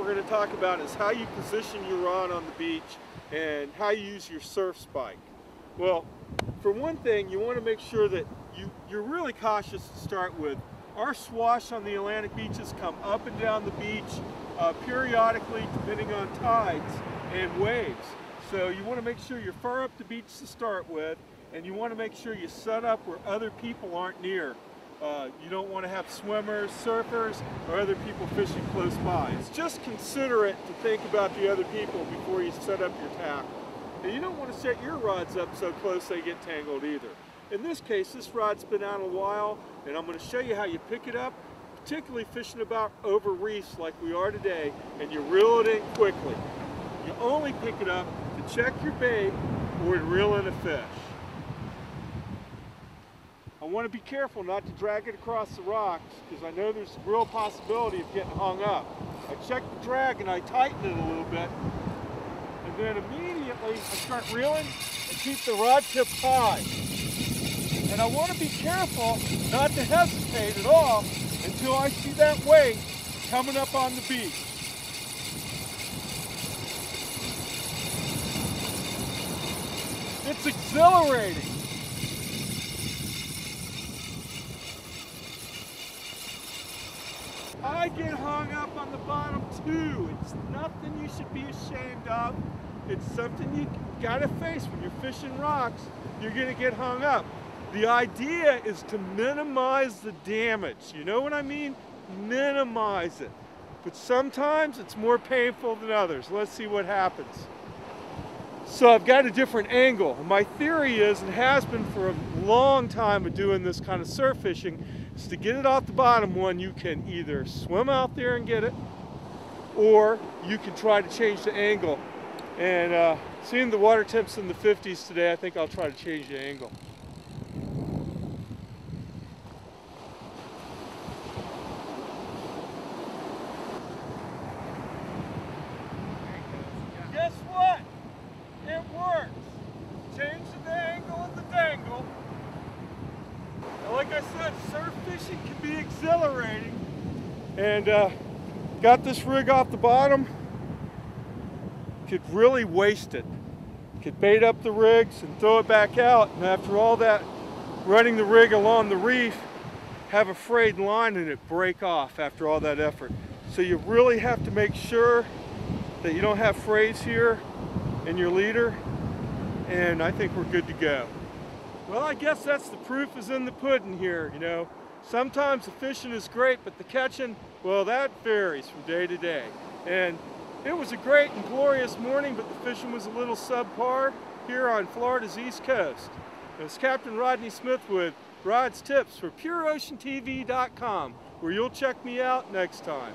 we're going to talk about is how you position your rod on the beach and how you use your surf spike. Well, for one thing, you want to make sure that you're really cautious to start with. Our swash on the Atlantic beaches come up and down the beach periodically depending on tides and waves. So you want to make sure you're far up the beach to start with, and you want to make sure you set up where other people aren't near. You don't want to have swimmers, surfers, or other people fishing close by. It's just considerate to think about the other people before you set up your tackle. And you don't want to set your rods up so close they get tangled either. In this case, this rod's been out a while, and I'm going to show you how you pick it up, particularly fishing about over reefs like we are today, and you reel it in quickly. You only pick it up to check your bait or to reel in a fish. I want to be careful not to drag it across the rocks because I know there's a real possibility of getting hung up. I check the drag and I tighten it a little bit, and then immediately I start reeling and keep the rod tip high. And I want to be careful not to hesitate at all until I see that weight coming up on the beach. It's exhilarating. I get hung up on the bottom too. It's nothing you should be ashamed of. It's something you gotta face when you're fishing rocks. You're gonna get hung up. The idea is to minimize the damage. You know what I mean? Minimize it. But sometimes it's more painful than others. Let's see what happens. So I've got a different angle. My theory is, and has been for a long time of doing this kind of surf fishing, is to get it off the bottom one, you can either swim out there and get it, or you can try to change the angle. And seeing the water temps in the 50s today, I think I'll try to change the angle. Guess what? It works. Change the angle of the dangle. Now, like I said, surf fishing can be exhilarating. And got this rig off the bottom. Could really waste it. Could bait up the rigs and throw it back out. And after all that, running the rig along the reef, have a frayed line and it break off after all that effort. So you really have to make sure that you don't have frays here in your leader, and I think we're good to go. Well, I guess that's the proof is in the pudding here, you know. Sometimes the fishing is great, but the catching, well, that varies from day to day. And it was a great and glorious morning, but the fishing was a little subpar here on Florida's East Coast. It was Captain Rodney Smith with Rod's Tips for PureOceanTV.com, where you'll check me out next time.